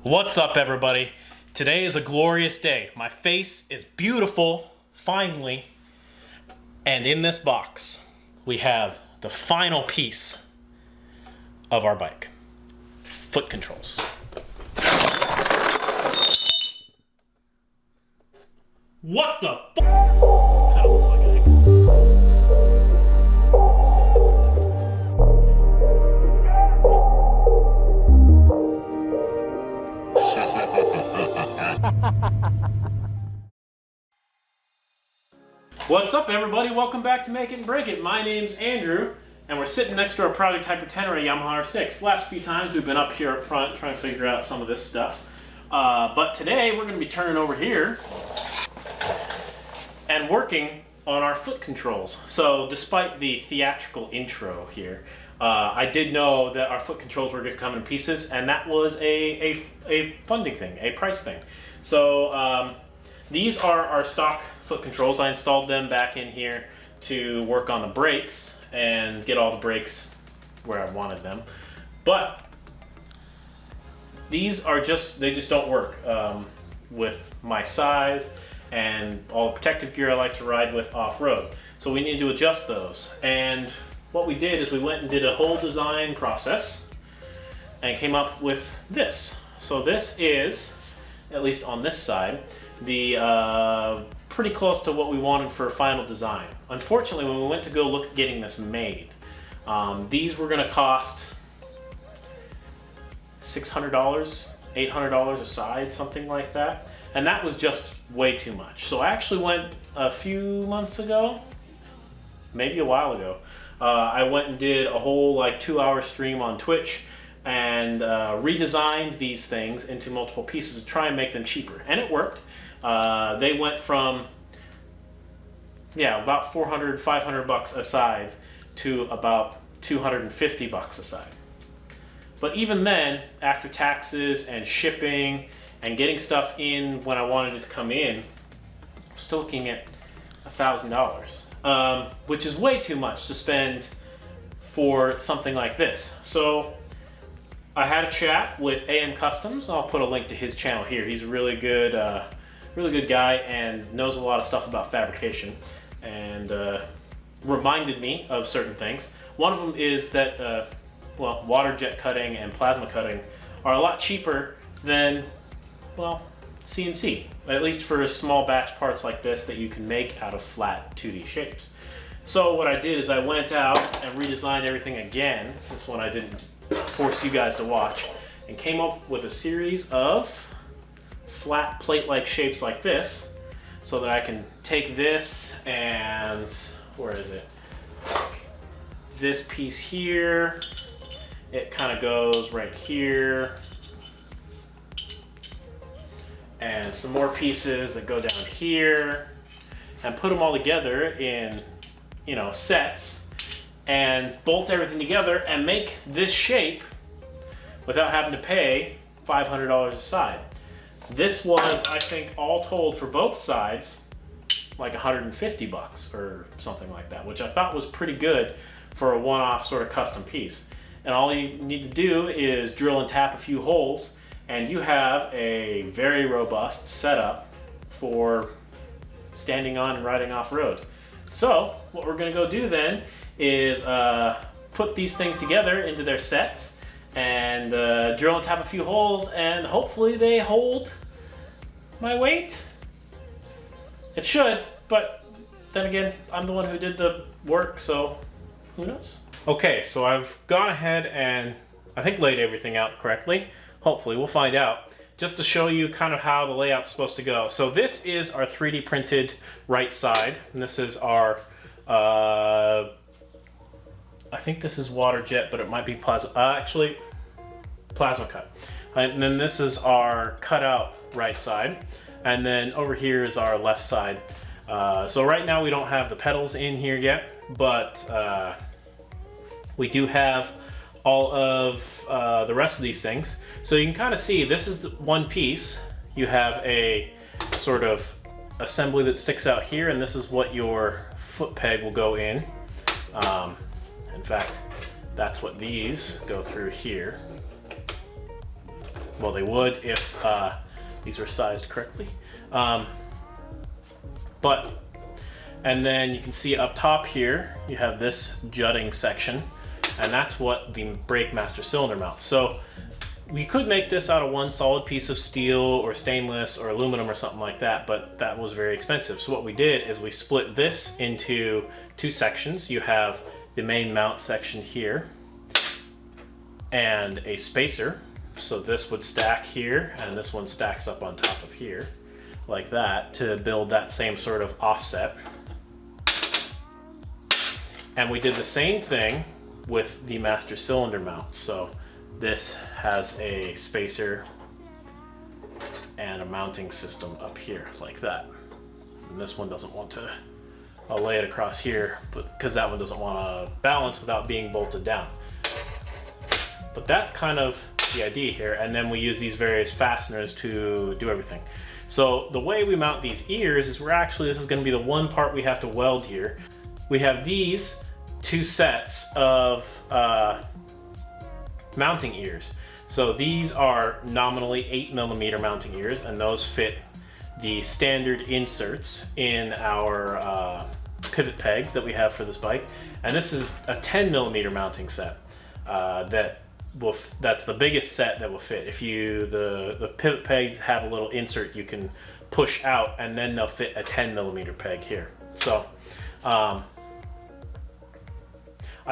What's up, everybody? Today is a glorious day. My face is beautiful, finally. And in this box, we have the final piece of our bike. Foot controls. What the f***? Kind of looks like an egg. What's up, everybody? Welcome back to Make It and Break It. My name's Andrew, and we're sitting next to our Project HyperTenere Yamaha R6. Last few times we've been up here up front trying to figure out some of this stuff. But today we're going to be turning over here and working on our foot controls. So despite the theatrical intro here, I did know that our foot controls were going to come in pieces, and that was a funding thing, a price thing. So these are our stock foot controls. I installed them back in here to work on the brakes and get all the brakes where I wanted them. But these are they just don't work with my size and all the protective gear I like to ride with off-road. So we need to adjust those. And what we did is we went and did a whole design process and came up with this. So this is, at least on this side, the pretty close to what we wanted for a final design. Unfortunately, when we went to go look at getting this made, these were going to cost $600, $800 a side, something like that. And that was just way too much. So I actually went a few months ago, maybe a while ago, I went and did a whole 2-hour stream on Twitch and redesigned these things into multiple pieces to try and make them cheaper. And it worked. They went from about 400, 500 bucks a side to about 250 bucks a side. But even then, after taxes and shipping and getting stuff in when I wanted it to come in, I'm still looking at $1,000, which is way too much to spend for something like this. So I had a chat with AM Customs. I'll put a link to his channel here. He's a really good guy and knows a lot of stuff about fabrication, and reminded me of certain things. One of them is that water jet cutting and plasma cutting are a lot cheaper than CNC, at least for small batch parts like this that you can make out of flat 2D shapes. So what I did is I went out and redesigned everything again. This one I didn't force you guys to watch, and came up with a series of flat plate-like shapes like this, so that I can take this and, where is it? This piece here, it kind of goes right here, and some more pieces that go down here, and put them all together in, sets, and bolt everything together and make this shape without having to pay $500 a side. This was, I think, all told for both sides, like 150 bucks or something like that, which I thought was pretty good for a one-off sort of custom piece. And all you need to do is drill and tap a few holes, and you have a very robust setup for standing on and riding off-road. So what we're gonna go do then is put these things together into their sets and drill and tap a few holes, and hopefully they hold my weight. It should, but then again, I'm the one who did the work, so who knows? Okay, so I've gone ahead and I think laid everything out correctly. Hopefully, we'll find out. Just to show you kind of how the layout's supposed to go. So this is our 3D printed right side, and this is our I think this is water jet, but it might be plasma. Actually, plasma cut. And then this is our cutout right side, and then over here is our left side. So right now we don't have the pedals in here yet, but we do have all of the rest of these things. So you can kind of see this is one piece. You have a sort of assembly that sticks out here, and this is what your foot peg will go in. In fact, that's what these go through here. Well, they would if these were sized correctly. And then you can see up top here, you have this jutting section, and that's what the brake master cylinder mounts. So we could make this out of one solid piece of steel or stainless or aluminum or something like that, but that was very expensive. So what we did is we split this into two sections. You have the main mount section here and a spacer. So this would stack here, and this one stacks up on top of here like that to build that same sort of offset. And we did the same thing with the master cylinder mount. So this has a spacer and a mounting system up here like that. And this one doesn't want to, I'll lay it across here, but because that one doesn't want to balance without being bolted down. But that's kind of the idea here. And then we use these various fasteners to do everything. So the way we mount these ears is this is going to be the one part we have to weld here. We have these two sets of mounting ears. So these are nominally 8mm mounting ears, and those fit the standard inserts in our Pivot Pegz that we have for this bike. And this is a 10mm mounting set that's the biggest set that will fit. If the Pivot Pegz have a little insert you can push out, and then they'll fit a 10mm peg here. So I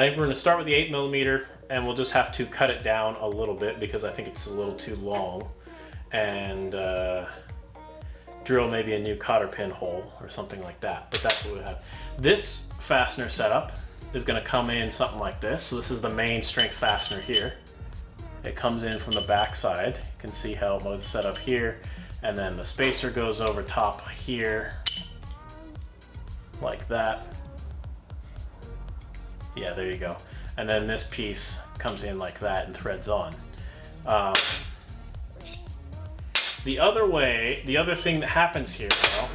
think we're going to start with the 8mm, and we'll just have to cut it down a little bit because I think it's a little too long, and drill maybe a new cotter pin hole or something like that. But that's what we have. This fastener setup is going to come in something like this. So this is the main strength fastener here. It comes in from the back side. You can see how it's set up here, and then the spacer goes over top here like that. Yeah, there you go. And then this piece comes in like that and threads on. The other thing that happens here though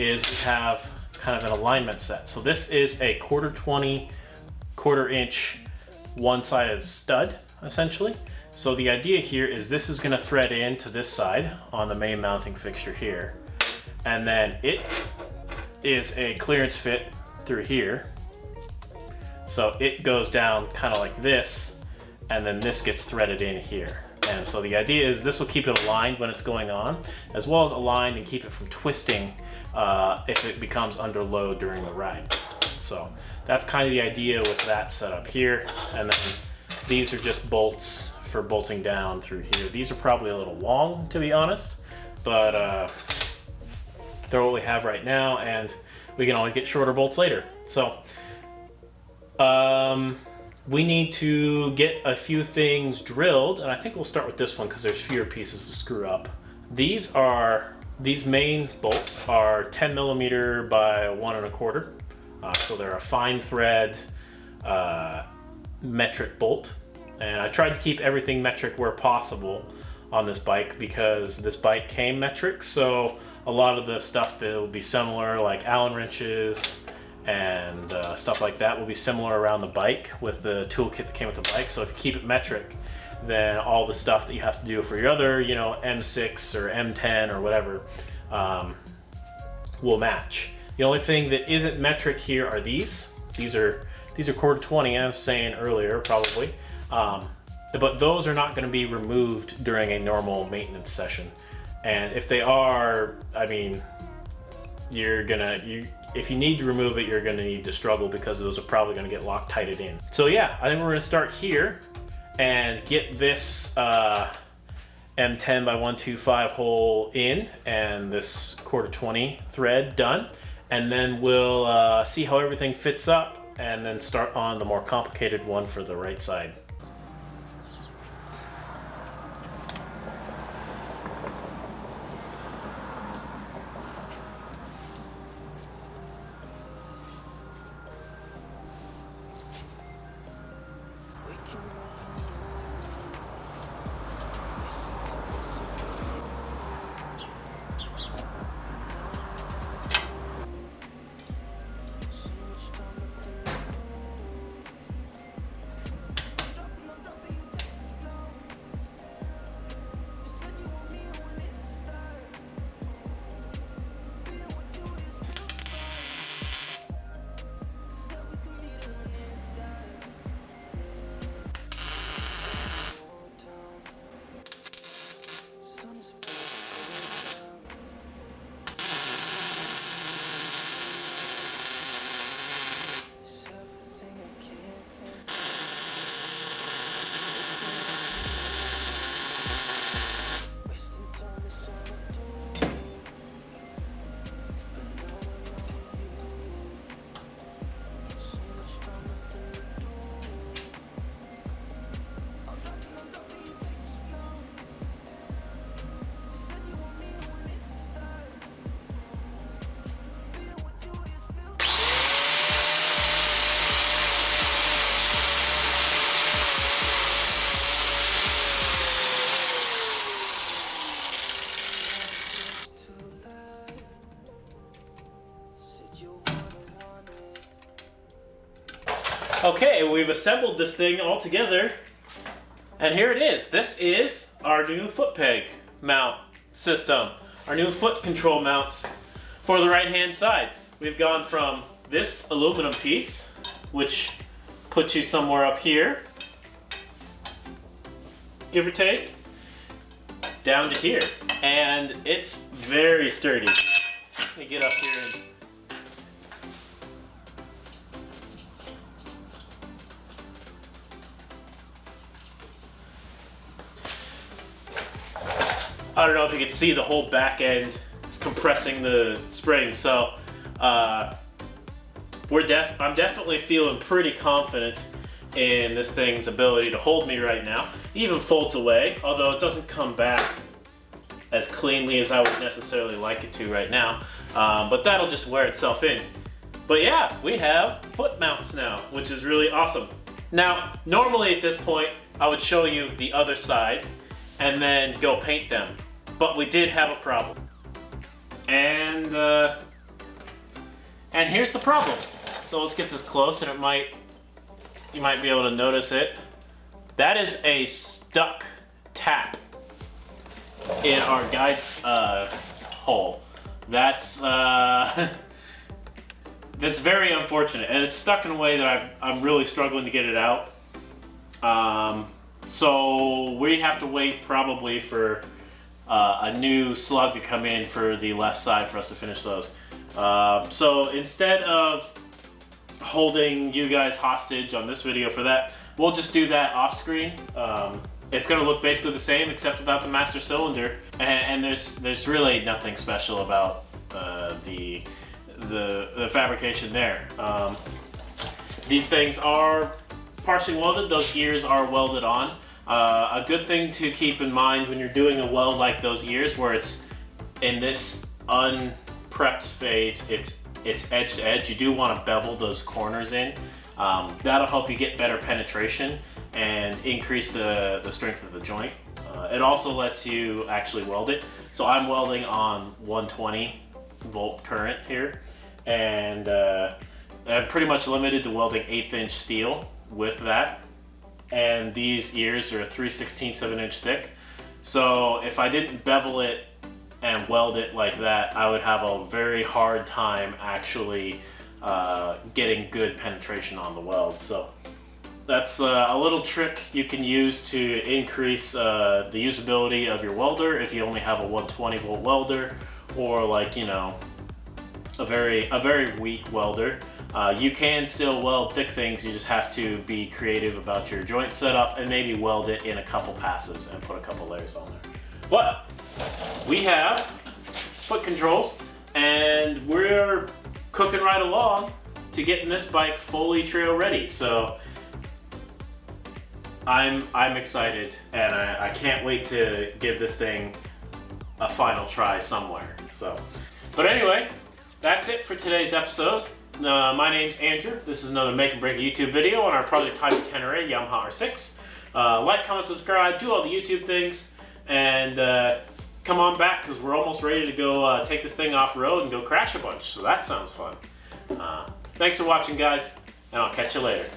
is we have kind of an alignment set. So this is a 1/4 inch one-sided stud essentially. So the idea here is this is going to thread into this side on the main mounting fixture here, and then it is a clearance fit through here. So it goes down kind of like this, and then this gets threaded in here. And so the idea is this will keep it aligned when it's going on, as well as aligned and keep it from twisting if it becomes under load during the ride. So that's kind of the idea with that setup here. And then these are just bolts for bolting down through here. These are probably a little long, to be honest, but they're what we have right now, and we can always get shorter bolts later. So we need to get a few things drilled, and I think we'll start with this one because there's fewer pieces to screw up. These main bolts are 10mm by 1 1/4. So they're a fine thread metric bolt. And I tried to keep everything metric where possible on this bike because this bike came metric. So a lot of the stuff that will be similar, like Allen wrenches and stuff like that, will be similar around the bike with the toolkit that came with the bike. So if you keep it metric, then all the stuff that you have to do for your other, M6 or M10 or whatever, will match. The only thing that isn't metric here are these. These are 1/4 I was saying earlier, probably. But those are not going to be removed during a normal maintenance session. And if they are, I mean, if you need to remove it, you're going to need to struggle because those are probably going to get Loctited in. So yeah, I think we're going to start here and get this M10 by 125 hole in and this 1/4 thread done. And then we'll see how everything fits up and then start on the more complicated one for the right side. Okay, we've assembled this thing all together, and here it is. This is our new foot peg mount system, our new foot control mounts for the right-hand side. We've gone from this aluminum piece, which puts you somewhere up here, give or take, down to here. And it's very sturdy. Let me get up here and I don't know if you can see the whole back end. It's compressing the spring, so I'm definitely feeling pretty confident in this thing's ability to hold me right now. It even folds away, although it doesn't come back as cleanly as I would necessarily like it to right now, but that'll just wear itself in. But yeah, we have foot mounts now, which is really awesome. Now, normally at this point, I would show you the other side and then go paint them. But we did have a problem. And here's the problem. So let's get this close, and you might be able to notice it. That is a stuck tap in our guide hole. That's that's very unfortunate, and it's stuck in a way that I'm really struggling to get it out. So we have to wait probably for a new slug to come in for the left side for us to finish those. So instead of holding you guys hostage on this video for that, we'll just do that off screen. It's gonna look basically the same except without the master cylinder, and there's really nothing special about the fabrication there. These things are partially welded. Those ears are welded on. A good thing to keep in mind when you're doing a weld like those ears, where it's in this unprepped phase, it's edge to edge. You do want to bevel those corners in. That'll help you get better penetration and increase the strength of the joint. It also lets you actually weld it. So I'm welding on 120 volt current here, and I'm pretty much limited to welding 1/8 inch steel with that. And these ears are 3/16 of an inch thick. So if I didn't bevel it and weld it like that, I would have a very hard time actually getting good penetration on the weld. So that's a little trick you can use to increase the usability of your welder if you only have a 120 volt welder, or like, you know, a very weak welder. You can still weld thick things, you just have to be creative about your joint setup and maybe weld it in a couple passes and put a couple layers on there. But we have foot controls, and we're cooking right along to getting this bike fully trail ready. So I'm excited, and I can't wait to give this thing a final try somewhere. So, but anyway, that's it for today's episode. My name's Andrew. This is another Make and Break YouTube video on our Project HyperTenere Yamaha R6. Like, comment, subscribe, do all the YouTube things, and come on back, because we're almost ready to go take this thing off road and go crash a bunch. So that sounds fun. Thanks for watching, guys, and I'll catch you later.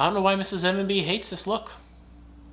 I don't know why Mrs. M&B hates this look.